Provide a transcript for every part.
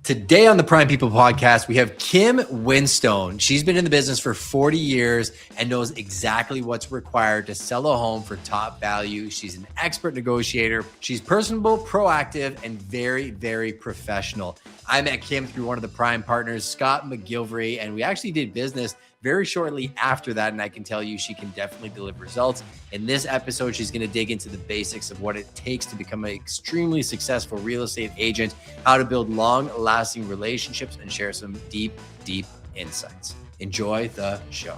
Today on the Prime People podcast, we have Kim Winstone. She's been in the business for 40 years and knows exactly what's required to sell a home for top value. She's an expert negotiator. She's personable, proactive, and very, very professional. I met Kim through one of the Prime partners, Scott McGilvery, and we actually did business very shortly after that, and I can tell you she can definitely deliver results. In this episode, she's going to dig into the basics of what it takes to become an extremely successful real estate agent, how to build long-lasting relationships, and share some deep, deep insights. Enjoy the show.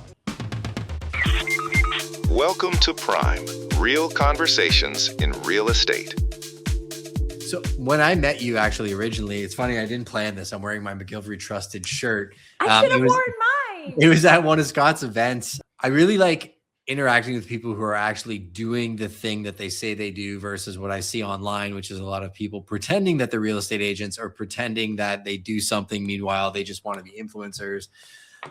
Welcome to Prime, real conversations in real estate. So when I met you actually originally, it's funny, I didn't plan this. I'm wearing my McGilvery Trusted shirt. I should have worn mine. It was at one of Scott's events. I really like interacting with people who are actually doing the thing that they say they do versus what I see online, which is a lot of people pretending that they're real estate agents or pretending that they do something. Meanwhile, they just want to be influencers.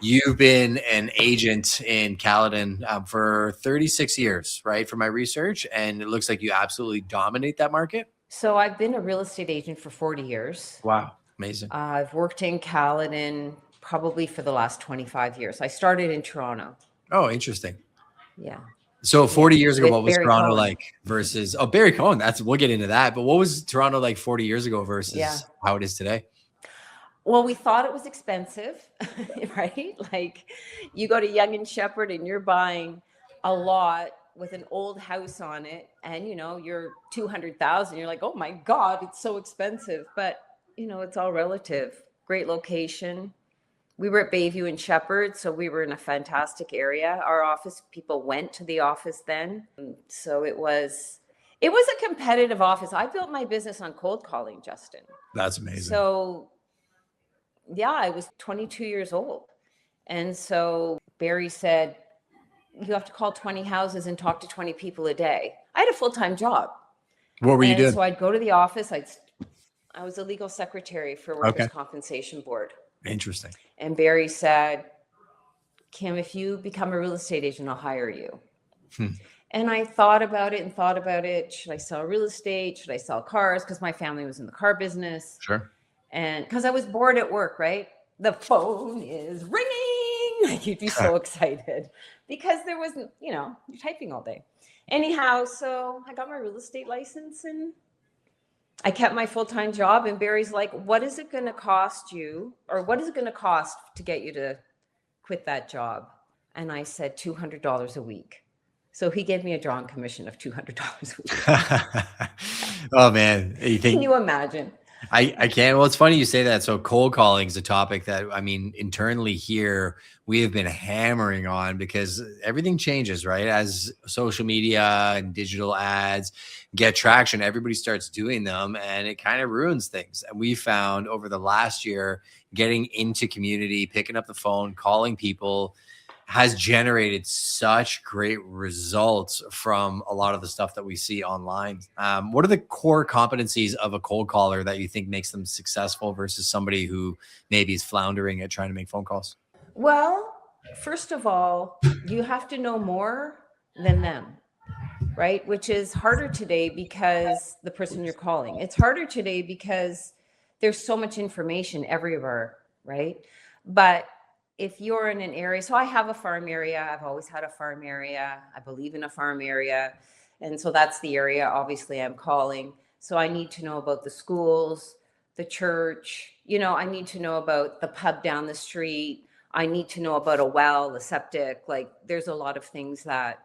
You've been an agent in Caledon for 36 years, right? For my research. And it looks like you absolutely dominate that market. So I've been a real estate agent for 40 years. Wow. Amazing. I've worked in Caledon probably for the last 25 years. I started in Toronto. Oh, interesting. Yeah. So 40 years ago, what was Barry Toronto Cohen. like versus, Barry Cohen, we'll get into that. But what was Toronto like 40 years ago versus how it is today? Well, we thought it was expensive, right? Like you go to Yonge and Sheppard and you're buying a lot with an old house on it and, you're 200,000. You're like, oh my God, it's so expensive. But, it's all relative. Great location. We were at Bayview and Sheppard, so we were in a fantastic area. Our office, people went to the office then. So it was a competitive office. I built my business on cold calling, Justin. That's amazing. So yeah, I was 22 years old. And so Barry said, you have to call 20 houses and talk to 20 people a day. I had a full-time job. What were you doing? So I'd go to the office. I was a legal secretary for Workers' Compensation Board. Interesting. And Barry said, Kim, if you become a real estate agent, I'll hire you. And I thought about it. Should I sell real estate? Should I sell cars? Because my family was in the car business. Sure. And because I was bored at work, right? The phone is ringing. Like you'd be so excited because there wasn't, you're typing all day. Anyhow, so I got my real estate license and I kept my full-time job. And Barry's like, what is it going to cost you? Or what is it going to cost to get you to quit that job? And I said, $200 a week. So he gave me a drawing commission of $200 a week. Oh man. Can you imagine? I can. Well, it's funny you say that. So cold calling is a topic that, internally here, we have been hammering on because everything changes, right? As social media and digital ads get traction, everybody starts doing them and it kind of ruins things. And we found over the last year, getting into community, picking up the phone, calling people has generated such great results from a lot of the stuff that we see online. What are the core competencies of a cold caller that you think makes them successful versus somebody who maybe is floundering at trying to make phone calls? Well, first of all, you have to know more than them, right? Which is harder today because the person you're calling. It's harder today because there's so much information everywhere, right? But if you're in an area, so I have a farm area. I've always had a farm area. I believe in a farm area. And so that's the area, obviously, I'm calling. So I need to know about the schools, the church. I need to know about the pub down the street. I need to know about a well, the septic. Like there's a lot of things that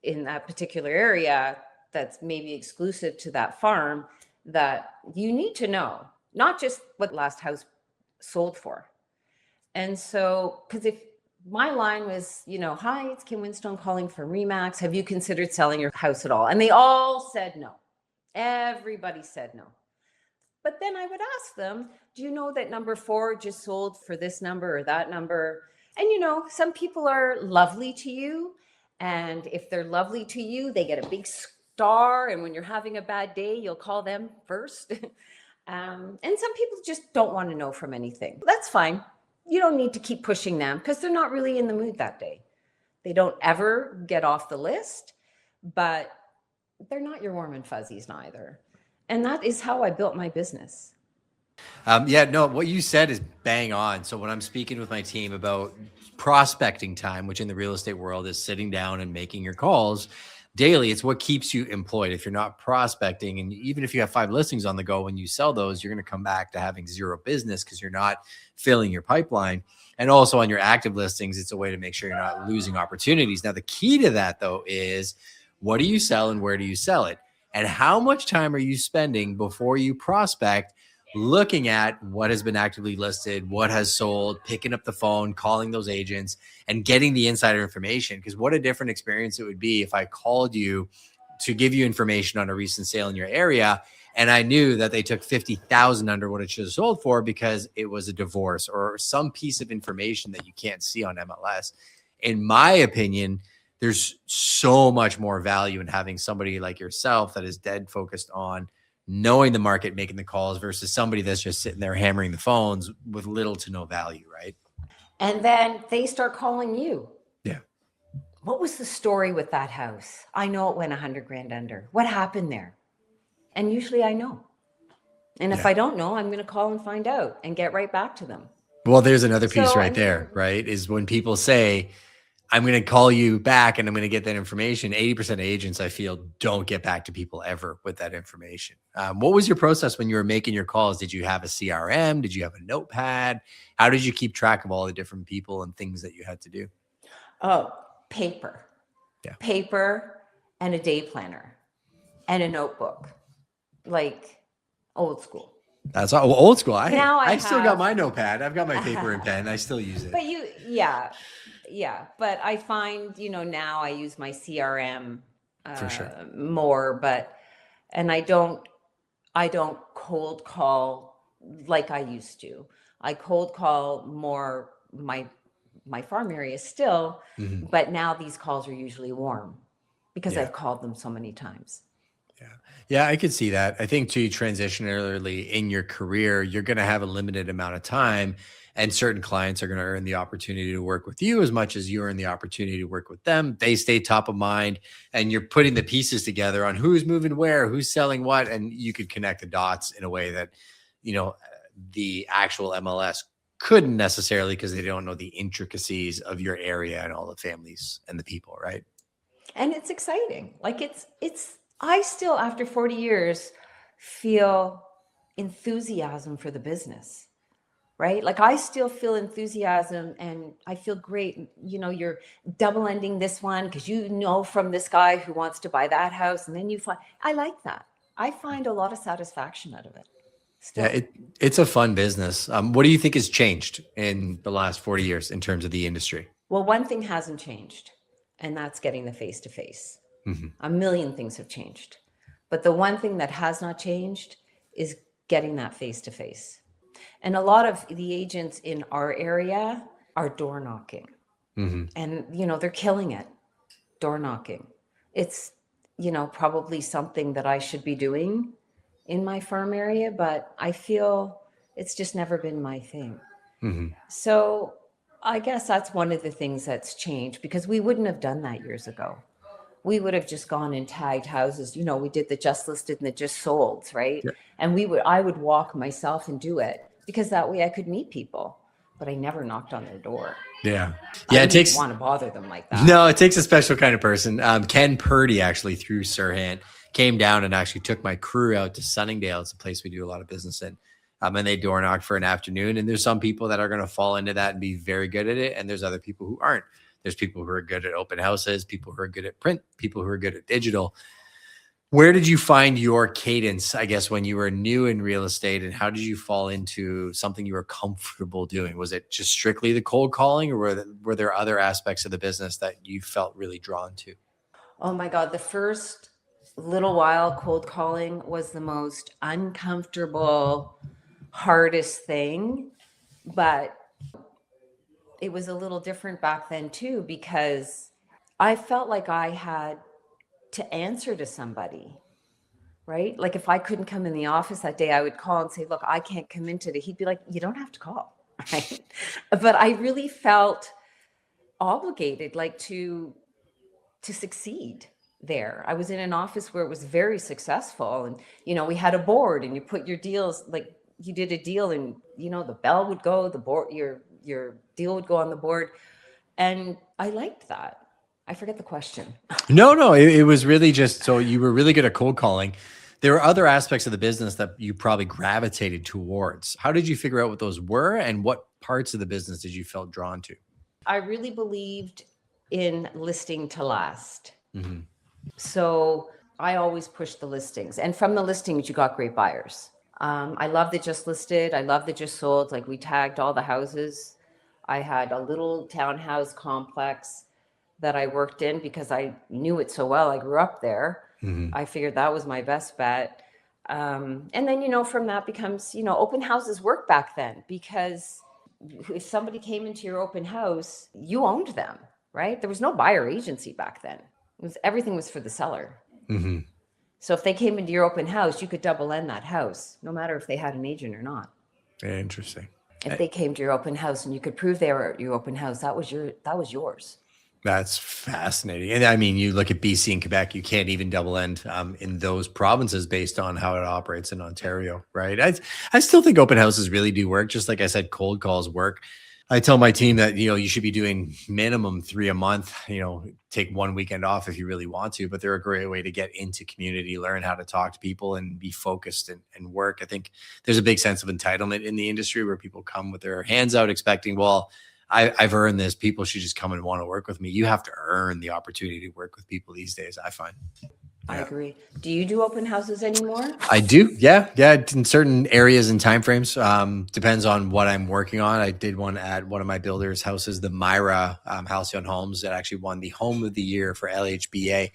in that particular area that's maybe exclusive to that farm that you need to know, not just what last house sold for. And so, because if my line was, hi, it's Kim Winstone calling from Remax. Have you considered selling your house at all? And they all said no. Everybody said no. But then I would ask them, do you know that number 4 just sold for this number or that number? And, some people are lovely to you. And if they're lovely to you, they get a big star. And when you're having a bad day, you'll call them first. And some people just don't want to know from anything. That's fine. You don't need to keep pushing them because they're not really in the mood that day. They don't ever get off the list, but they're not your warm and fuzzies neither. And that is how I built my business. Yeah, no, what you said is bang on. So when I'm speaking with my team about prospecting time, which in the real estate world is sitting down and making your calls daily, it's what keeps you employed. If you're not prospecting, and even if you have 5 listings on the go, when you sell those, you're going to come back to having zero business because you're not filling your pipeline. And also on your active listings, it's a way to make sure you're not losing opportunities. Now, the key to that, though, is what do you sell and where do you sell it? And how much time are you spending before you prospect, looking at what has been actively listed, what has sold, picking up the phone, calling those agents, and getting the insider information? Because what a different experience it would be if I called you to give you information on a recent sale in your area, and I knew that they took 50,000 under what it should have sold for because it was a divorce or some piece of information that you can't see on MLS. In my opinion, there's so much more value in having somebody like yourself that is dead focused on knowing the market, making the calls, versus somebody that's just sitting there hammering the phones with little to no value, right? And then they start calling you. Yeah. What was the story with that house? I know it went 100 grand under. What happened there? And usually I know. And if I don't know, I'm going to call and find out and get right back to them. Well, there's another piece there, right? Is when people say, I'm going to call you back and I'm going to get that information. 80% of agents, I feel, don't get back to people ever with that information. What was your process when you were making your calls? Did you have a CRM? Did you have a notepad? How did you keep track of all the different people and things that you had to do? Oh, paper. Yeah. Paper and a day planner and a notebook, like old school. That's all old school. I still got my notepad. I've got my paper and pen. I still use it. But yeah. But I find, now I use my CRM for sure more, and I don't cold call like I used to. I cold call more my farm area still, but now these calls are usually warm because I've called them so many times. Yeah, I could see that. I think to transition early in your career, you're going to have a limited amount of time, and certain clients are going to earn the opportunity to work with you as much as you earn the opportunity to work with them. They stay top of mind, and you're putting the pieces together on who's moving where, who's selling what, and you could connect the dots in a way that, the actual MLS couldn't necessarily, because they don't know the intricacies of your area and all the families and the people, right? And it's exciting. Like I still, after 40 years, feel enthusiasm for the business, right? Like I still feel enthusiasm and I feel great. You're double ending this one because from this guy who wants to buy that house. And then I like that. I find a lot of satisfaction out of it. Still. Yeah, it's a fun business. What do you think has changed in the last 40 years in terms of the industry? Well, one thing hasn't changed, and that's getting the face-to-face. A million things have changed. But the one thing that has not changed is getting that face-to-face. And a lot of the agents in our area are door knocking. And, they're killing it, door knocking. It's, probably something that I should be doing in my farm area, but I feel it's just never been my thing. So I guess that's one of the things that's changed, because we wouldn't have done that years ago. We would have just gone and tagged houses. We did the just listed and the just sold, right? Yeah. And I would walk myself and do it because that way I could meet people, but I never knocked on their door. Yeah. I didn't want to bother them like that. No, it takes a special kind of person. Ken Purdy, actually, through Sirhan, came down and actually took my crew out to Sunningdale. It's a place we do a lot of business in. And they door knocked for an afternoon. And there's some people that are going to fall into that and be very good at it. And there's other people who aren't. There's people who are good at open houses, people who are good at print, people who are good at digital. Where did you find your cadence, I guess, when you were new in real estate, and how did you fall into something you were comfortable doing? Was it just strictly the cold calling, or were there other aspects of the business that you felt really drawn to? Oh my God. The first little while, cold calling was the most uncomfortable, hardest thing, but it was a little different back then too, because I felt like I had to answer to somebody, right? Like if I couldn't come in the office that day, I would call and say, look, I can't come in today. He'd be like, you don't have to call, right? But I really felt obligated, like to succeed there. I was in an office where it was very successful, and we had a board and you put your deals, like you did a deal and, you know, the bell would go, the board, your deal would go on the board. And I liked that. I forget the question. No, it was really just, so you were really good at cold calling. There were other aspects of the business that you probably gravitated towards. How did you figure out what those were, and what parts of the business did you feel drawn to? I really believed in listing to last. Mm-hmm. So I always pushed the listings, and from the listings, you got great buyers. I love that just listed. I love that just sold. Like, we tagged all the houses. I had a little townhouse complex that I worked in because I knew it so well. I grew up there. Mm-hmm. I figured that was my best bet. And then, you know, from that becomes, you know, open houses work back then, because if somebody came into your open house, you owned them, right? There was no buyer agency back then. Everything was for the seller. Mm-hmm. So if they came into your open house, you could double end that house, no matter if they had an agent or not. Very interesting. If they came to your open house and you could prove they were at your open house, that was yours. That's fascinating. And I mean, you look at BC and Quebec, you can't even double end in those provinces based on how it operates in Ontario, right? I still think open houses really do work. Just like I said, cold calls work. I tell my team that, you know, you should be doing minimum 3 a month, you know, take 1 weekend off if you really want to, but they're a great way to get into community, learn how to talk to people and be focused and work. I think there's a big sense of entitlement in the industry where people come with their hands out expecting, well, I've earned this. People should just come and want to work with me. You have to earn the opportunity to work with people these days, I find. I agree. Do you do open houses anymore? I do. Yeah. In certain areas and timeframes. Depends on what I'm working on. I did one at one of my builders' houses, the Myra Halcyon Homes, that actually won the Home of the Year for LHBA.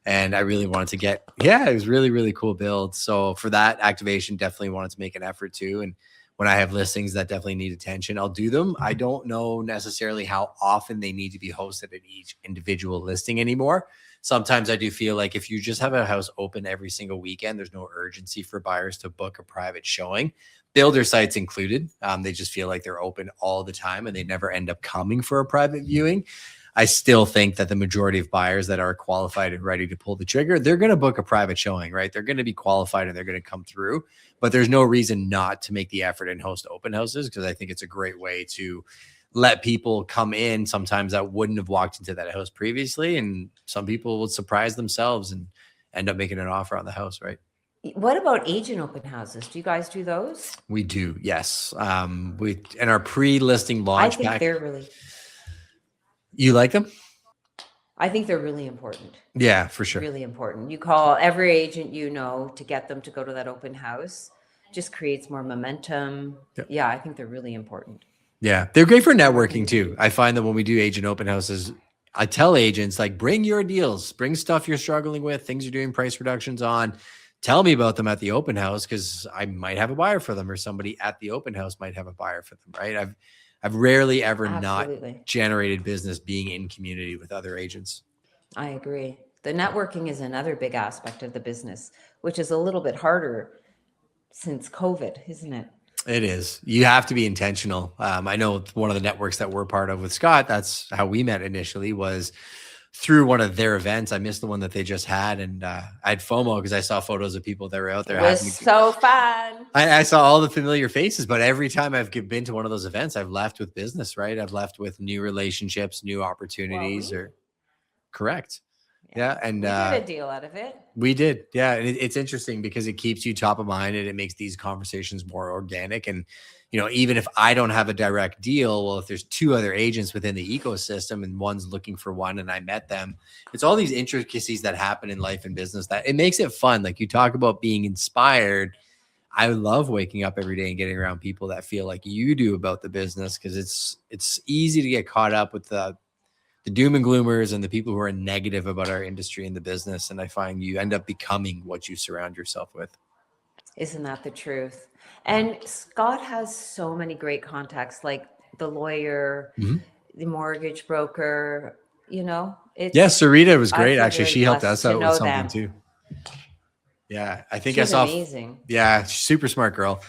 And I really wanted to get, it was really, really cool build. So for that activation, definitely wanted to make an effort too. And when I have listings that definitely need attention, I'll do them. I don't know necessarily how often they need to be hosted at each individual listing anymore. Sometimes I do feel like if you just have a house open every single weekend, there's no urgency for buyers to book a private showing, builder sites included. They just feel like they're open all the time and they never end up coming for a private viewing. I still think that the majority of buyers that are qualified and ready to pull the trigger, they're going to book a private showing, right? They're going to be qualified and they're going to come through, but there's no reason not to make the effort and host open houses, because I think it's a great way to let people come in sometimes that wouldn't have walked into that house previously. And some people will surprise themselves and end up making an offer on the house, right? What about agent open houses? Do you guys do those? We do, yes. We in our pre-listing launch I think pack. they're really... You like them? I think they're really important. Yeah, for sure. Really important. You call every agent you know to get them to go to that open house. Just creates more momentum. Yep. Yeah, I think they're really important. Yeah, they're great for networking too. I find that when we do agent open houses, I tell agents, like, bring your deals, bring stuff you're struggling with, things you're doing price reductions on. Tell me about them at the open house, because I might have a buyer for them, or somebody at the open house might have a buyer for them, right? I've rarely ever Absolutely. not generated business being in community with other agents. I agree. The networking is another big aspect of the business, which is a little bit harder since COVID, isn't it? It is. You have to be intentional. I know one of the networks that we're part of with Scott, that's how we met initially, was through one of their events. I missed the one that they just had, and I had FOMO because I saw photos of people that were out there. It was so fun. I saw all the familiar faces, but every time I've been to one of those events, I've left with business, right? I've left with new relationships, new opportunities. Correct. Yeah. And we did a deal out of it. We did. Yeah. And it's interesting because it keeps you top of mind and it makes these conversations more organic. And, you know, even if I don't have a direct deal, well, if there's 2 other agents within the ecosystem and one's looking for one and I met them, it's all these intricacies that happen in life and business that it makes it fun. Like, you talk about being inspired. I love waking up every day and getting around people that feel like you do about the business, because it's easy to get caught up with the doom and gloomers and the people who are negative about our industry and the business. And I find you end up becoming what you surround yourself with. Isn't that the truth? And Scott has so many great contacts, like the lawyer, the mortgage broker, you know. Sarita was great. Actually, she helped us out with something too. Yeah, I think she's amazing. Yeah, super smart girl.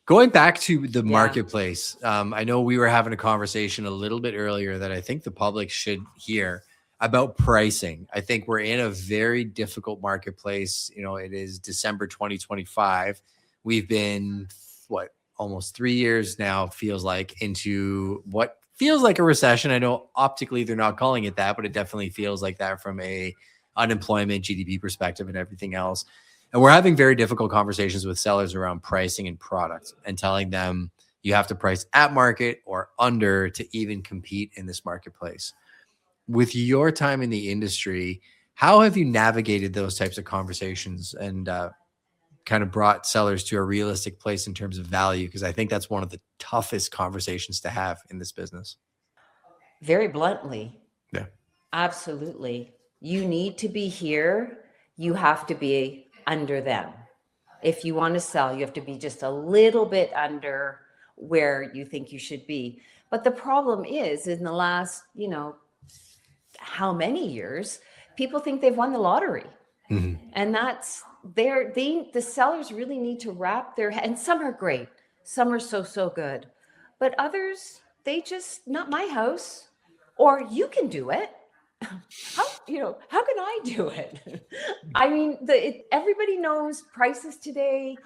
Going back to the marketplace, I know we were having a conversation a little bit earlier that I think the public should hear about pricing. I think we're in a very difficult marketplace. You know, it is December 2025. We've been what, almost 3 years now, feels like, into what feels like a recession. I know optically they're not calling it that, but it definitely feels like that from a unemployment, GDP perspective and everything else. And we're having very difficult conversations with sellers around pricing and products and telling them you have to price at market or under to even compete in this marketplace. With your time in the industry, how have you navigated those types of conversations and kind of brought sellers to a realistic place in terms of value? Because I think that's one of the toughest conversations to have in this business. Very bluntly. Yeah. Absolutely. You need to be here. You have to be under them. If you want to sell, you have to be just a little bit under where you think you should be. But the problem is, in the last, how many years, people think they've won the lottery. And that's the sellers really need to wrap their head. And some are great. Some are so good. But others, they just, not my house. Or you can do it. How can I do it? I mean, everybody knows prices today.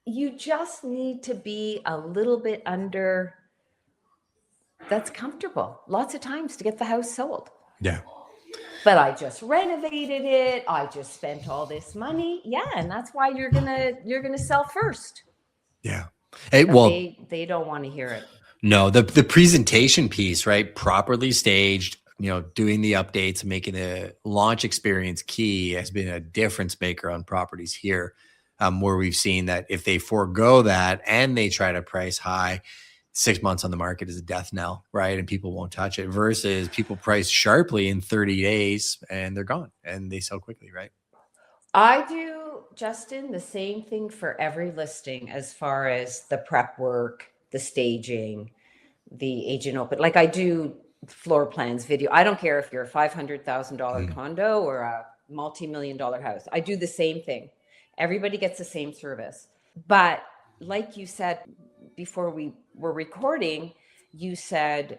You just need to be a little bit under. That's comfortable lots of times to get the house sold. Yeah. But I just renovated it. I just spent all this money. Yeah. And that's why you're gonna sell first. Yeah. They don't want to hear it. No, the presentation piece, right? Properly staged, doing the updates, making the launch experience key has been a difference maker on properties here, where we've seen that if they forego that and they try to price high, 6 months on the market is a death knell, right? And people won't touch it, versus people price sharply in 30 days and they're gone and they sell quickly, right? I do, Justin, the same thing for every listing as far as the prep work, the staging, the agent open. Like I do floor plans, video. I don't care if you're a $500,000 condo or a multi-million-dollar house. I do the same thing. Everybody gets the same service. But like you said before we were recording, you said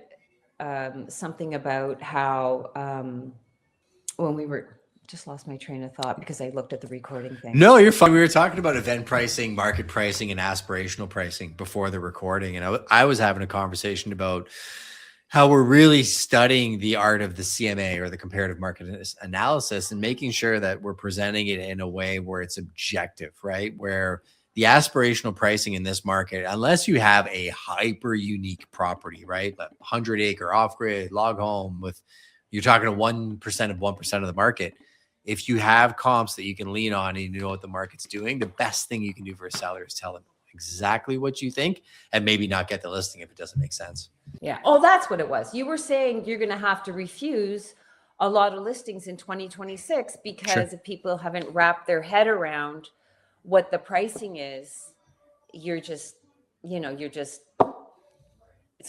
something about how when we were, just lost my train of thought because I looked at the recording thing. No, you're fine. We were talking about event pricing, market pricing, and aspirational pricing before the recording. And I was having a conversation about how we're really studying the art of the CMA, or the comparative market analysis, and making sure that we're presenting it in a way where it's objective, right? Where the aspirational pricing in this market, unless you have a hyper unique property, right? A 100-acre off-grid log home you're talking to 1% of 1% of the market. If you have comps that you can lean on and you know what the market's doing, the best thing you can do for a seller is tell them exactly what you think and maybe not get the listing if it doesn't make sense. Yeah. Oh, that's what it was. You were saying you're going to have to refuse a lot of listings in 2026 because if people haven't wrapped their head around what the pricing is, it's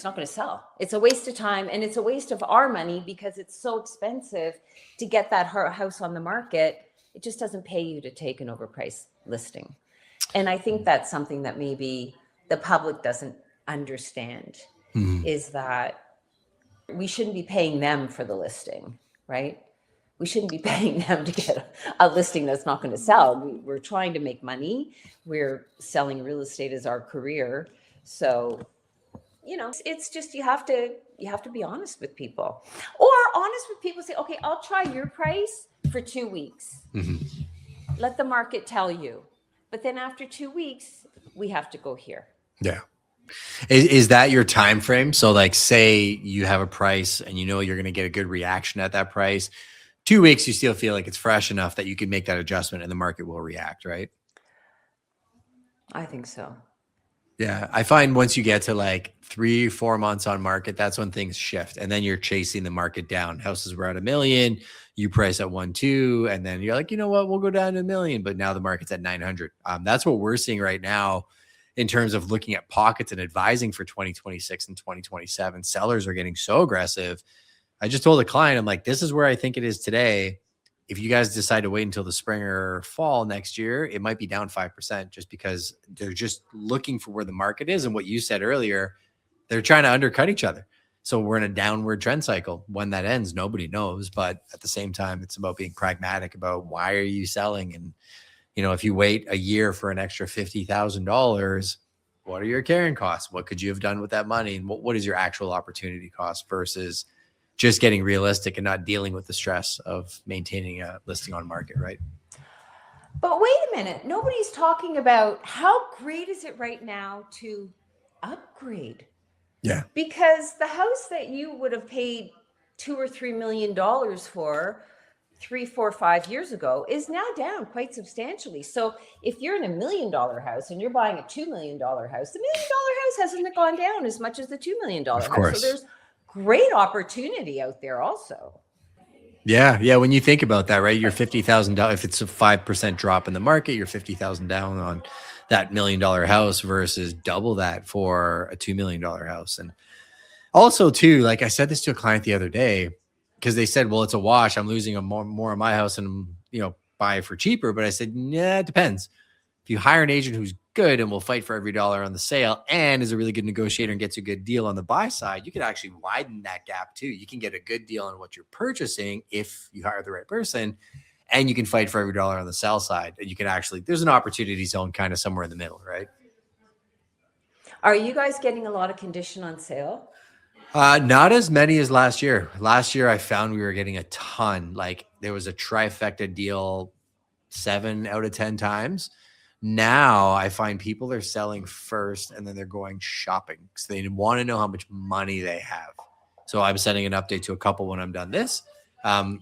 not going to sell. It's a waste of time, and it's a waste of our money because it's so expensive to get that house on the market. It just doesn't pay you to take an overpriced listing. And I think that's something that maybe the public doesn't understand, is that we shouldn't be paying them for the listing, right? We shouldn't be paying them to get a listing that's not going to sell. We're trying to make money. We're selling real estate as our career. So, it's just, you have to be honest with people, or honest with people. Say, okay, I'll try your price for 2 weeks. Let the market tell you. But then after 2 weeks, we have to go here. Yeah. Is that your time frame? So like, say you have a price and you're going to get a good reaction at that price. 2 weeks, you still feel like it's fresh enough that you can make that adjustment and the market will react, right? I think so. Yeah. I find once you get to like 3-4 months on market, that's when things shift. And then you're chasing the market down. Houses were at $1 million, you price at 1.2, and then you're like, you know what, we'll go down to $1 million, but now the market's at 900. That's what we're seeing right now in terms of looking at pockets and advising for 2026 and 2027. Sellers are getting so aggressive. I just told a client, I'm like, this is where I think it is today. If you guys decide to wait until the spring or fall next year, it might be down 5%, just because they're just looking for where the market is. And what you said earlier, they're trying to undercut each other. So we're in a downward trend cycle. When that ends, nobody knows. But at the same time, it's about being pragmatic about why are you selling, and if you wait a year for an extra $50,000, what are your carrying costs? What could you have done with that money? And what is your actual opportunity cost versus just getting realistic and not dealing with the stress of maintaining a listing on market, right? But wait a minute, nobody's talking about how great is it right now to upgrade? Yeah. Because the house that you would have paid $2 or $3 million for 3, 4, 5 years ago is now down quite substantially. So if you're in $1 million house and you're buying a $2 million house, the $1 million house hasn't gone down as much as the $2 million house. So there's great opportunity out there also. Yeah. Yeah. When you think about that, right, you're $50,000. If it's a 5% drop in the market, you're $50,000 down on that $1 million house versus double that for a $2 million house. And also too, like I said this to a client the other day, because they said, well, it's a wash. I'm losing more on my house and, buy it for cheaper. But I said, yeah, it depends. If you hire an agent who's good and will fight for every dollar on the sale and is a really good negotiator and gets a good deal on the buy side, you can actually widen that gap too. You can get a good deal on what you're purchasing if you hire the right person, and you can fight for every dollar on the sell side. And you can actually, there's an opportunity zone kind of somewhere in the middle, right? Are you guys getting a lot of condition on sale? Not as many as last year. Last year, I found we were getting a ton. Like there was a trifecta deal 7 out of 10 times. Now I find people are selling first and then they're going shopping because they want to know how much money they have. So I'm sending an update to a couple when I'm done this.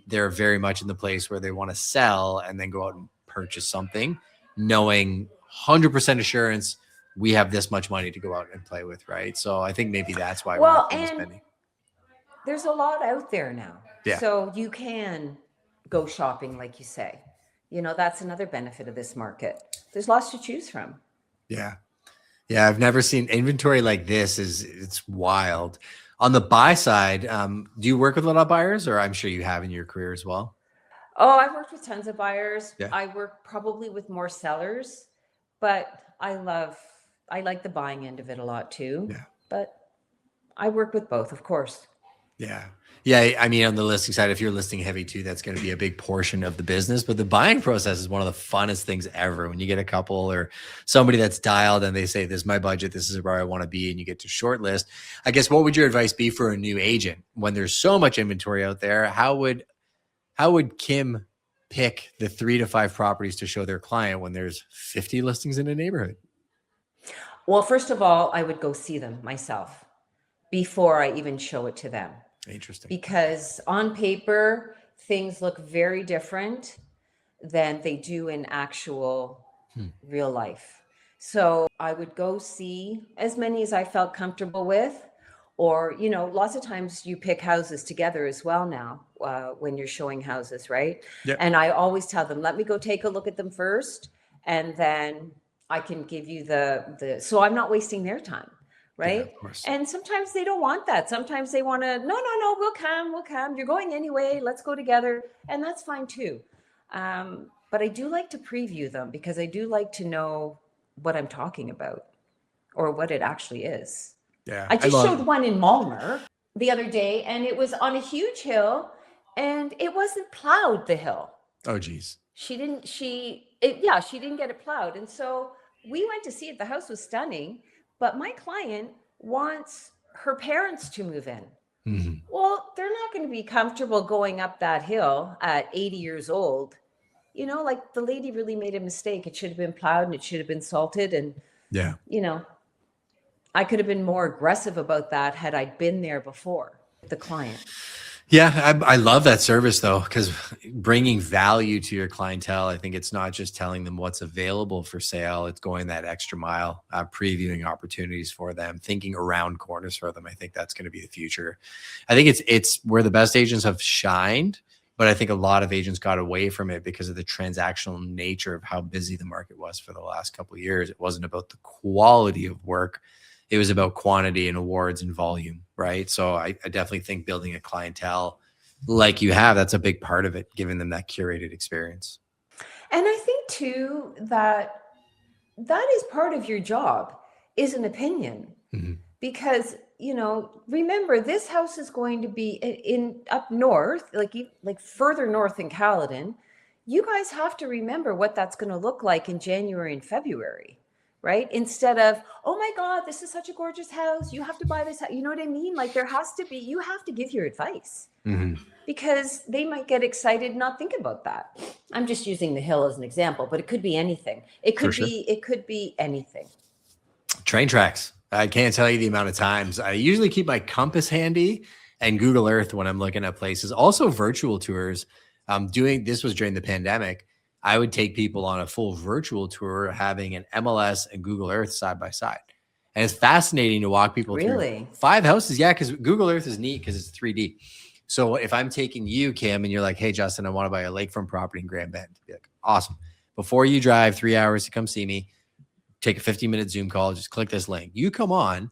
They're very much in the place where they want to sell and then go out and purchase something, knowing 100% assurance we have this much money to go out and play with, right? So I think maybe that's why well, we're and spending. There's a lot out there now. Yeah. So you can go shopping, like you say. That's another benefit of this market. There's lots to choose from. Yeah. Yeah. I've never seen inventory like this. It's wild. On the buy side, do you work with a lot of buyers, or I'm sure you have in your career as well? Oh, I've worked with tons of buyers. Yeah. I work probably with more sellers, but I like the buying end of it a lot too. Yeah. But I work with both, of course. Yeah. Yeah. I mean, on the listing side, if you're listing heavy too, that's going to be a big portion of the business. But the buying process is one of the funnest things ever. When you get a couple or somebody that's dialed and they say, this is my budget, this is where I want to be, and you get to shortlist. I guess, what would your advice be for a new agent when there's so much inventory out there? How would Kim pick the 3 to 5 properties to show their client when there's 50 listings in a neighborhood? Well, first of all, I would go see them myself before I even show it to them. Interesting. Because on paper, things look very different than they do in actual real life. So I would go see as many as I felt comfortable with, or, lots of times you pick houses together as well now when you're showing houses, right? Yep. And I always tell them, let me go take a look at them first, and then I can give you so I'm not wasting their time. Right. Yeah, of course. And sometimes they don't want that. Sometimes they want to, no, we'll come. You're going anyway. Let's go together. And that's fine too. But I do like to preview them because I do like to know what I'm talking about or what it actually is. Yeah. I just showed one in Malmer the other day, and it was on a huge hill, and it wasn't plowed, the hill. Oh, geez. She didn't get it plowed. And so we went to see it. The house was stunning. But my client wants her parents to move in. Mm-hmm. Well, they're not going to be comfortable going up that hill at 80 years old. Like the lady really made a mistake. It should have been plowed and it should have been salted. And, yeah, I could have been more aggressive about that had I been there before the client. Yeah, I love that service though, because bringing value to your clientele, I think it's not just telling them what's available for sale. It's going that extra mile, previewing opportunities for them, thinking around corners for them. I think that's going to be the future. I think it's where the best agents have shined, but I think a lot of agents got away from it because of the transactional nature of how busy the market was for the last couple of years. It wasn't about the quality of work. It was about quantity and awards and volume, right? So I definitely think building a clientele like you have, that's a big part of it, giving them that curated experience. And I think too that is part of your job, is an opinion. Mm-hmm. Because, remember, this house is going to be in up north, like further north in Caledon. you guys have to remember what that's going to look like in January and February, right? Instead of, oh my God, this is such a gorgeous house. You have to buy this. You know what I mean? Like there has to be, you have to give your advice because they might get excited and not think about that. I'm just using the hill as an example, but it could be anything. It could be anything. Train tracks. I can't tell you the amount of times. I usually keep my compass handy and Google Earth when I'm looking at places. Also virtual tours. This was during the pandemic. I would take people on a full virtual tour, having an MLS and Google Earth side by side. And it's fascinating to walk people through 5 houses. Yeah, because Google Earth is neat because it's 3D. So if I'm taking you, Kim, and you're like, hey, Justin, I want to buy a lakefront property in Grand Bend. Be like, awesome. Before you drive 3 hours to come see me, take a 15-minute Zoom call, just click this link. You come on.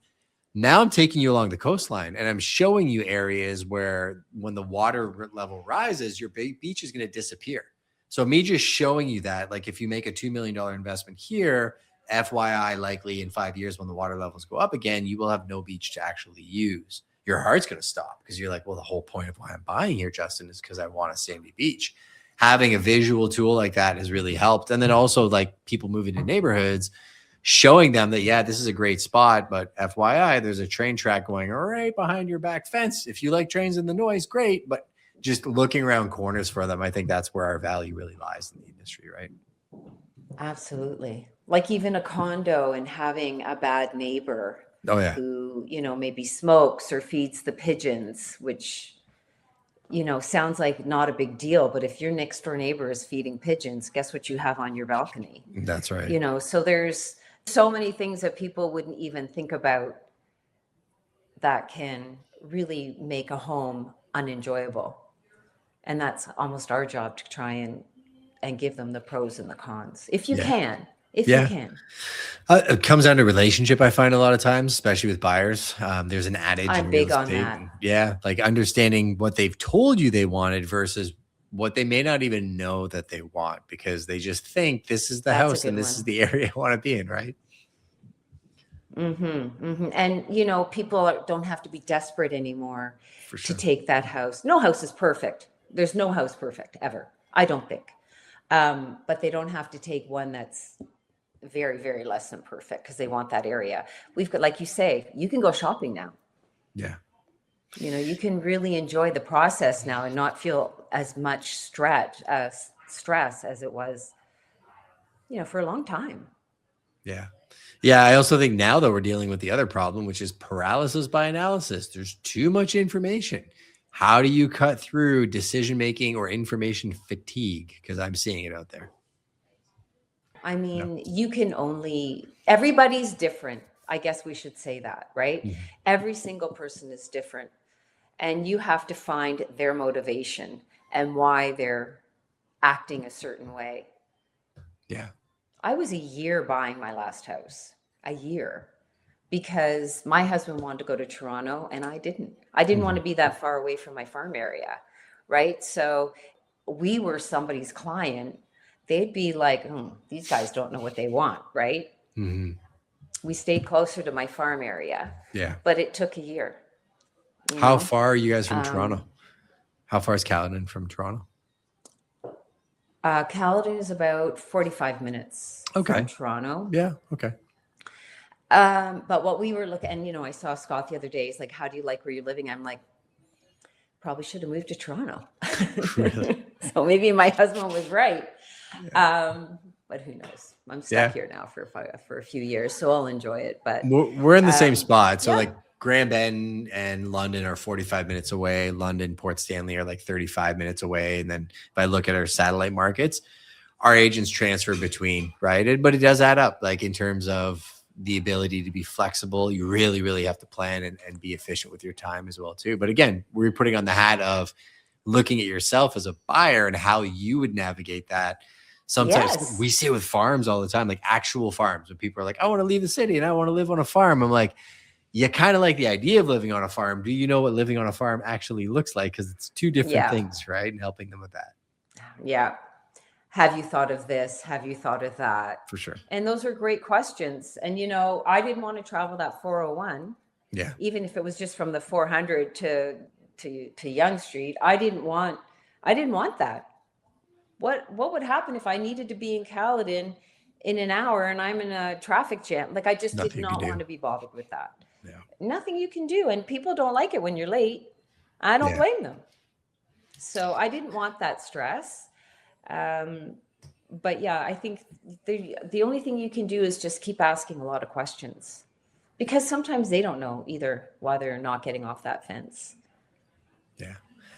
Now I'm taking you along the coastline and I'm showing you areas where when the water level rises, your beach is going to disappear. So me just showing you that, like if you make a $2 million investment here, FYI, likely in 5 years when the water levels go up again, you will have no beach to actually use. Your heart's going to stop because you're like, well, the whole point of why I'm buying here, Justin, is because I want a sandy beach. Having a visual tool like that has really helped. And then also like people moving to neighborhoods, showing them that, yeah, this is a great spot, but FYI, there's a train track going right behind your back fence. If you like trains and the noise, great. But just looking around corners for them, I think that's where our value really lies in the industry, right? Absolutely. Like even a condo and having a bad neighbor who, maybe smokes or feeds the pigeons, which, sounds like not a big deal. But if your next door neighbor is feeding pigeons, guess what you have on your balcony? That's right. So there's so many things that people wouldn't even think about that can really make a home unenjoyable. And that's almost our job to try and give them the pros and the cons. If you can. You can. It comes down to relationship, I find a lot of times, especially with buyers. There's an adage. I'm big on that. Yeah. Like understanding what they've told you they wanted versus what they may not even know that they want, because they just think this is the house and this is the area I want to be in, right? And, people don't have to be desperate anymore to take that house. No house is perfect. There's no house perfect ever, I don't think. But they don't have to take one that's very, very less than perfect because they want that area. We've got, like you say, you can go shopping now. Yeah. You can really enjoy the process now and not feel as much stress as it was, for a long time. Yeah. Yeah. I also think now that we're dealing with the other problem, which is paralysis by analysis. There's too much information. How do you cut through decision-making or information fatigue? Because I'm seeing it out there. I mean, everybody's different. I guess we should say that, right? Mm-hmm. Every single person is different. And you have to find their motivation and why they're acting a certain way. Yeah. I was a year buying my last house, a year, because my husband wanted to go to Toronto and I didn't want to be that far away from my farm area. Right. So we were somebody's client. They'd be like, these guys don't know what they want. Right. Mm-hmm. We stayed closer to my farm area. Yeah. But it took a year. How far are you guys from Toronto? How far is Caledon from Toronto? Caledon is about 45 minutes from Toronto. Yeah. Okay. But what we were looking, and I saw Scott the other day. He's like, how do you like where you're living? I'm like, probably should have moved to Toronto. Really? So maybe my husband was right. Yeah. But who knows? I'm stuck here now for a few years, so I'll enjoy it. But we're in the same spot. So like Grand Bend and London are 45 minutes away. London, Port Stanley are like 35 minutes away. And then if I look at our satellite markets, our agents transfer between, right? But it does add up, like in terms of the ability to be flexible. You really, really have to plan and be efficient with your time as well too. But again, we're putting on the hat of looking at yourself as a buyer and how you would navigate that. Sometimes we see it with farms all the time, like actual farms, when people are like, I want to leave the city and I want to live on a farm. I'm like, you kind of like the idea of living on a farm. Do you know what living on a farm actually looks like? Because it's two different things, right? And helping them with that. Yeah. Have you thought of this? Have you thought of that? For sure. And those are great questions. And, I didn't want to travel that 401. Yeah. Even if it was just from the 400 to Yonge Street, I didn't want that. what would happen if I needed to be in Caledon in an hour and I'm in a traffic jam? Like, I just did Nothing you can not do. want to be bothered with that. Yeah. Nothing you can do. And people don't like it when you're late. I don't Yeah. blame them. So I didn't want that stress. But yeah, I think the only thing you can do is just keep asking a lot of questions, because sometimes they don't know either why they're not getting off that fence. Yeah.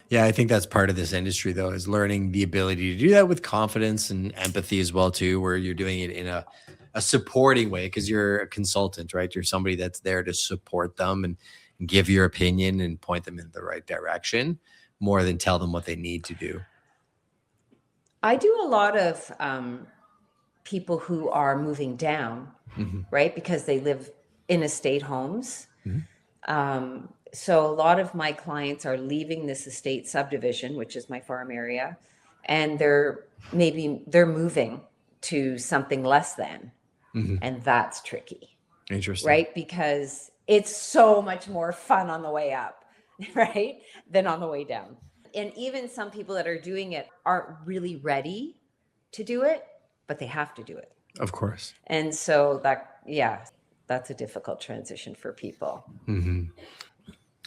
Yeah. I think that's part of this industry, though, is learning the ability to do that with confidence and empathy as well, too, where you're doing it in a supporting way, because you're a consultant, right? You're somebody that's there to support them and give your opinion and point them in the right direction more than tell them what they need to do. I do a lot of people who are moving down, right? Because they live in estate homes. So a lot of my clients are leaving this estate subdivision, which is my farm area, and they're moving to something less than. And that's tricky. Interesting. Right? Because it's so much more fun on the way up, right? Than on the way down. And even some people that are doing it aren't really ready to do it, but they have to do it. Of course. And so that's a difficult transition for people.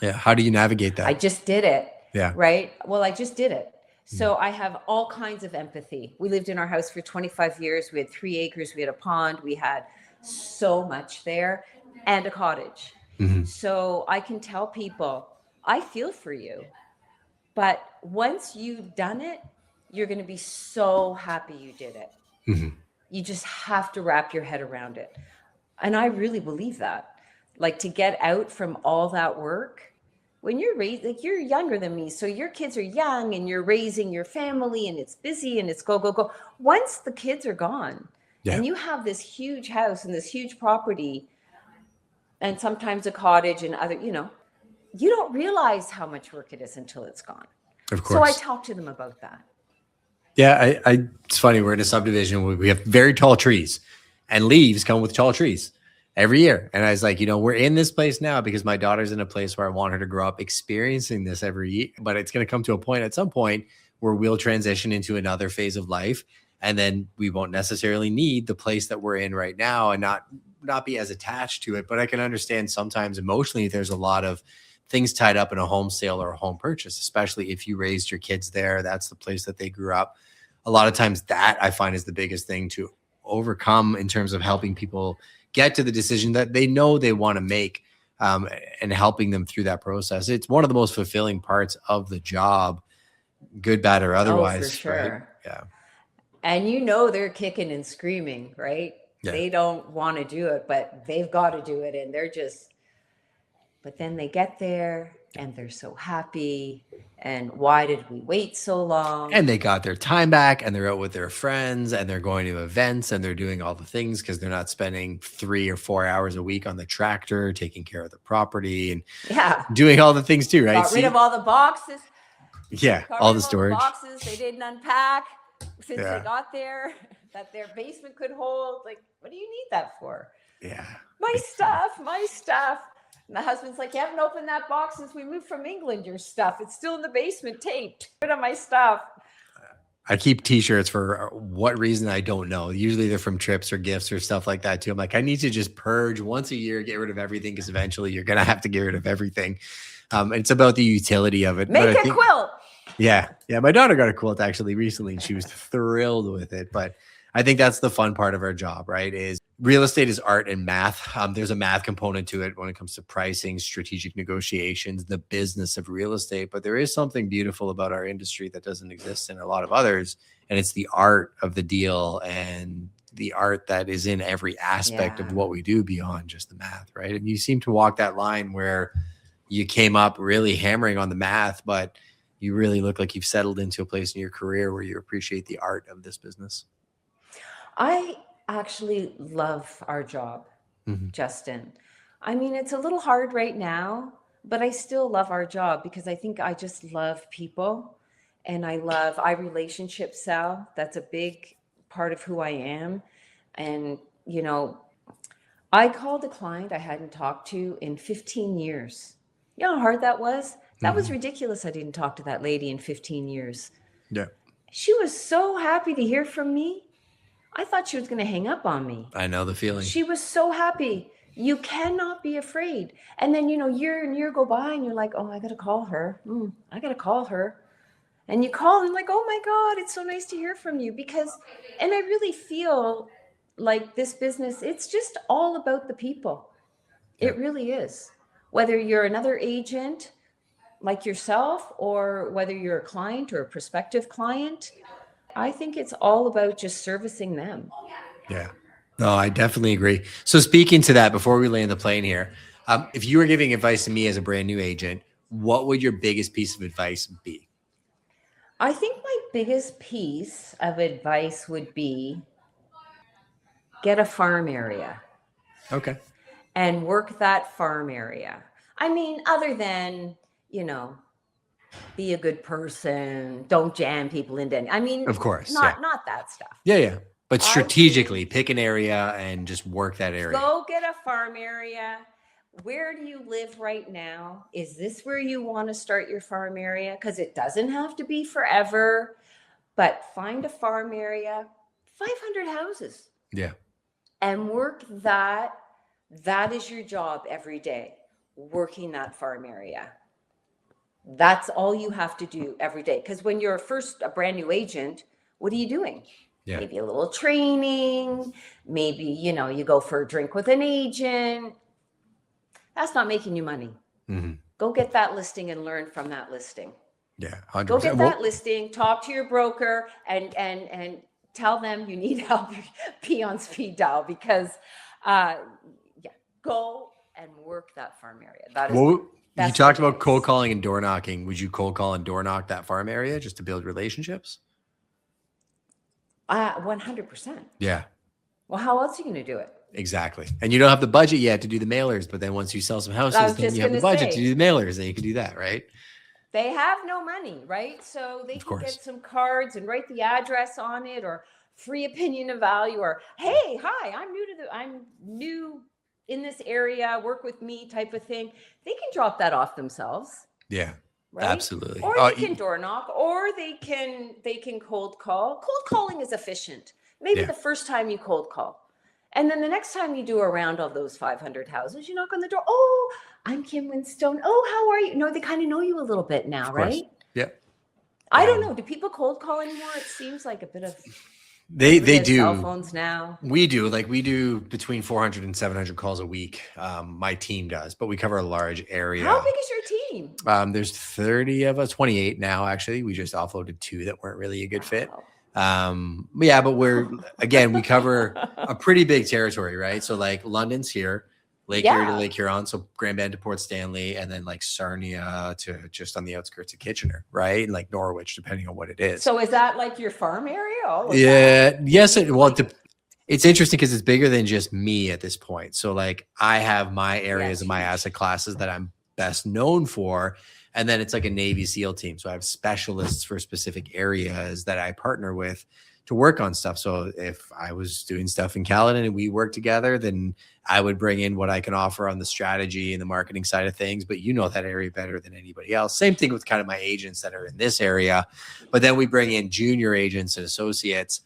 Yeah. How do you navigate that? I just did it. Yeah. Right? Well, I just did it. So I have all kinds of empathy. We lived in our house for 25 years. We had 3 acres. We had a pond. We had so much there, and a cottage. So I can tell people, I feel for you. But once you've done it, you're going to be so happy you did it. You just have to wrap your head around it. And I really believe that. Like, to get out from all that work, when you're like, you're younger than me, so your kids are young and you're raising your family and it's busy and it's go, go, go. Once the kids are gone and you have this huge house and this huge property and sometimes a cottage and other, you don't realize how much work it is until it's gone. Of course. So I talk to them about that. Yeah. It's funny. We're in a subdivision where we have very tall trees, and leaves come with tall trees every year. And I was like, we're in this place now because my daughter's in a place where I want her to grow up experiencing this every year. But it's going to come to a point at some point where we'll transition into another phase of life. And then we won't necessarily need the place that we're in right now and not be as attached to it. But I can understand sometimes emotionally there's a lot of things tied up in a home sale or a home purchase, especially if you raised your kids there. That's the place that they grew up. A lot of times that I find is the biggest thing to overcome in terms of helping people get to the decision that they know they want to make, and helping them through that process. It's one of the most fulfilling parts of the job, good, bad, or otherwise. Oh, for sure. Right? Yeah. And they're kicking and screaming, right? Yeah. They don't want to do it, but they've got to do it. And but then they get there and they're so happy. And why did we wait so long? And they got their time back, and they're out with their friends, and they're going to events, and they're doing all the things because they're not spending 3 or 4 hours a week on the tractor, taking care of the property and doing all the things too, right? Got rid of all the boxes. Yeah. All the storage. Boxes they didn't unpack since they got there, that their basement could hold. Like, what do you need that for? Yeah. My stuff. And the husband's like, you haven't opened that box since we moved from England, your stuff. It's still in the basement taped. Rid of my stuff. I keep t-shirts for what reason, I don't know. Usually they're from trips or gifts or stuff like that too. I'm like, I need to just purge once a year, get rid of everything, because eventually you're going to have to get rid of everything. It's about the utility of it. Make a quilt. Yeah. Yeah. My daughter got a quilt actually recently, and she was thrilled with it. But I think that's the fun part of our job, right? Is real estate is art and math. There's a math component to it when it comes to pricing, strategic negotiations, the business of real estate. But there is something beautiful about our industry that doesn't exist in a lot of others. And it's the art of the deal and the art that is in every aspect of what we do beyond just the math, right? And you seem to walk that line where you came up really hammering on the math, but you really look like you've settled into a place in your career where you appreciate the art of this business. I actually love our job, Justin. I mean, it's a little hard right now, but I still love our job because I think I just love people, and I relationship sell. That's a big part of who I am. And, I called a client I hadn't talked to in 15 years. You know how hard that was? That was ridiculous. I didn't talk to that lady in 15 years. Yeah. She was so happy to hear from me. I thought she was going to hang up on me. I know the feeling. She was so happy. You cannot be afraid. And then, year and year go by and you're like, oh, I got to call her. I got to call her. And you call and like, oh my God, it's so nice to hear from you. And I really feel like this business, it's just all about the people. Yeah. It really is. Whether you're another agent like yourself or whether you're a client or a prospective client, I think it's all about just servicing them. Yeah. No, I definitely agree. So speaking to that, before we land the plane here, if you were giving advice to me as a brand new agent, what would your biggest piece of advice be? I think my biggest piece of advice would be get a farm area. Okay. And work that farm area. I mean, other than, be a good person, don't jam people into any. I mean, of course, not that stuff. Yeah. But strategically pick an area and just work that area. Go get a farm area. Where do you live right now? Is this where you want to start your farm area? Because it doesn't have to be forever, but find a farm area, 500 houses. Yeah. And work that. That is your job every day, working that farm area. That's all you have to do every day. Because when you're a brand new agent, what are you doing? Yeah. Maybe a little training, maybe, you go for a drink with an agent. That's not making you money. Mm-hmm. Go get that listing and learn from that listing. Yeah, 100%. Go get that listing, talk to your broker and tell them you need help pee on speed dial because go and work that farm area. That is you talked about cold calling and door knocking. Would you cold call and door knock that farm area just to build relationships? 100%. Yeah. Well, how else are you going to do it? Exactly. And you don't have the budget yet to do the mailers, but then once you sell some houses, then you have the budget to do the mailers, then you can do that, right? They have no money, right? So they can get some cards and write the address on it or free opinion of value or, hey, hi, I'm new in this area, work with me type of thing. They can drop that off themselves. Yeah, right? Absolutely. Or they can door knock or they can cold call. Cold calling is efficient. Maybe the first time you cold call. And then the next time you do a round of those 500 houses, you knock on the door. Oh, I'm Kim Winstone. Oh, how are you? No, they kind of know you a little bit now, right? Yeah. I don't know. Do people cold call anymore? It seems like a bit of... They do. Cell phones now. We do. We do between 400 and 700 calls a week. My team does, but we cover a large area. How big is your team? There's 30 of us, 28 now, actually. We just offloaded 2 that weren't really a good fit. But we cover a pretty big territory, right? So London's here, Lake Erie to Lake Huron, so Grand Bend to Port Stanley, and then Sarnia to just on the outskirts of Kitchener, right? And Norwich, depending on what it is. So is that your farm area? Yes. It's interesting because it's bigger than just me at this point. So I have my areas and my asset classes that I'm best known for. And then it's like a Navy SEAL team. So I have specialists for specific areas that I partner with to work on stuff. So if I was doing stuff in Caledon and we work together, then I would bring in what I can offer on the strategy and the marketing side of things. But you know that area better than anybody else. Same thing with kind of my agents that are in this area. But then we bring in junior agents and associates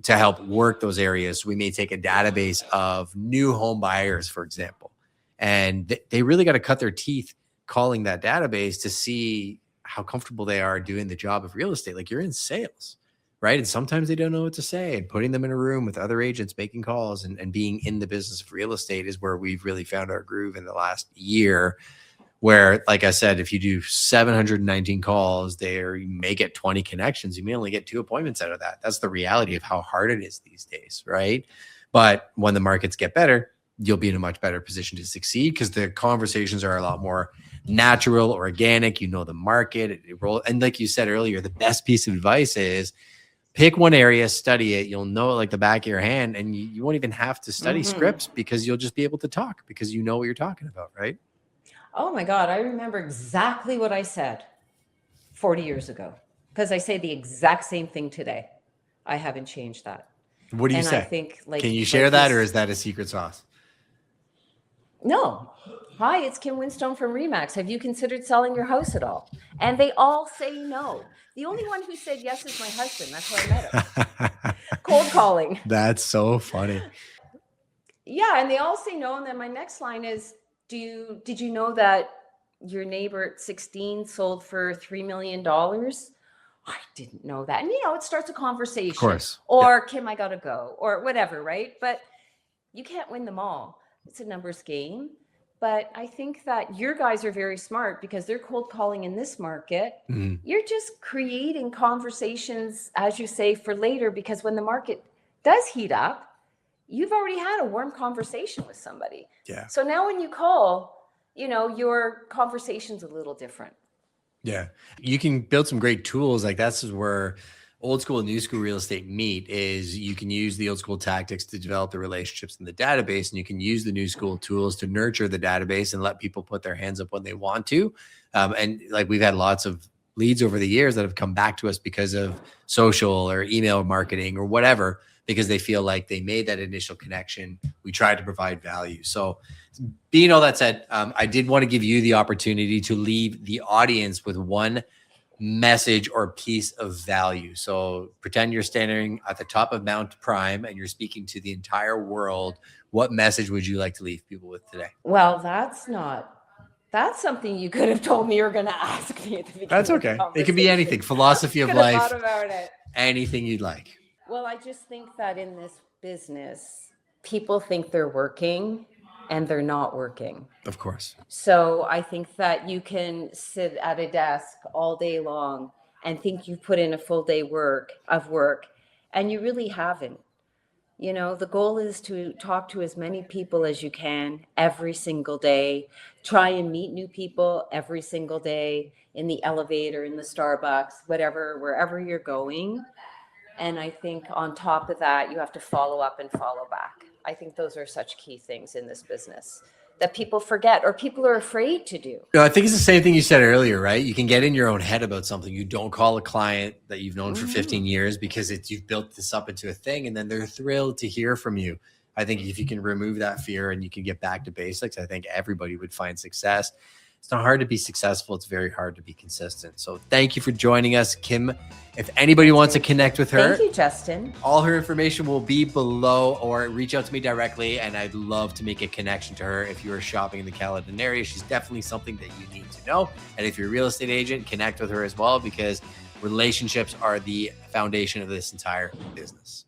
to help work those areas. So we may take a database of new home buyers, for example, and they really got to cut their teeth calling that database to see how comfortable they are doing the job of real estate. You're in sales, right? And sometimes they don't know what to say, and putting them in a room with other agents, making calls and being in the business of real estate is where we've really found our groove in the last year, where, like I said, if you do 719 calls there, you may get 20 connections. You may only get 2 appointments out of that. That's the reality of how hard it is these days, right? But when the markets get better, you'll be in a much better position to succeed because the conversations are a lot more natural, organic. You know the market. And like you said earlier, the best piece of advice is pick one area, study it. You'll know it like the back of your hand, and you won't even have to study scripts because you'll just be able to talk because you know what you're talking about, right? Oh my God, I remember exactly what I said 40 years ago because I say the exact same thing today. I haven't changed that. What do you say? I think, can you share that, or is that a secret sauce? No. Hi, it's Kim Winstone from Remax. Have you considered selling your house at all? And they all say no. The only one who said yes is my husband. That's how I met him. Cold calling. That's so funny. Yeah, and they all say no. And then my next line is, did you know that your neighbor at 16 sold for $3 million? I didn't know that. And, it starts a conversation. Of course. Or, Kim, I got to go, or whatever, right? But you can't win them all. It's a numbers game. But I think that your guys are very smart because they're cold calling in this market. Mm-hmm. You're just creating conversations, as you say, for later, because when the market does heat up, you've already had a warm conversation with somebody. Yeah. So now when you call, your conversation's a little different. Yeah. You can build some great tools. Like that's where old school and new school real estate meet. Is you can use the old school tactics to develop the relationships in the database, and you can use the new school tools to nurture the database and let people put their hands up when they want to. And like we've had lots of leads over the years that have come back to us because of social or email marketing or whatever, because they feel like they made that initial connection. We tried to provide value. So being all that said, I did want to give you the opportunity to leave the audience with one message or piece of value. So pretend you're standing at the top of Mount Prime and you're speaking to the entire world. What message would you like to leave people with today? Well, that's something you could have told me you were going to ask me at the beginning. That's okay. It could be anything. Philosophy of life. Thought about it. Anything you'd like. Well, I just think that in this business, people think they're working and they're not working. Of course. So I think that you can sit at a desk all day long and think you've put in a full day of work, and you really haven't. The goal is to talk to as many people as you can every single day. Try and meet new people every single day in the elevator, in the Starbucks, whatever, wherever you're going. And I think on top of that, you have to follow up and follow back. I think those are such key things in this business that people forget or people are afraid to do. I think it's the same thing you said earlier, right? You can get in your own head about something. You don't call a client that you've known for 15 years because you've built this up into a thing, and then they're thrilled to hear from you. I think if you can remove that fear and you can get back to basics, I think everybody would find success. It's not hard to be successful. It's very hard to be consistent. So thank you for joining us, Kim. If anybody wants to connect with her, thank you, Justin. All her information will be below, or reach out to me directly. And I'd love to make a connection to her. If you are shopping in the Caledon area, she's definitely something that you need to know. And if you're a real estate agent, connect with her as well, because relationships are the foundation of this entire business.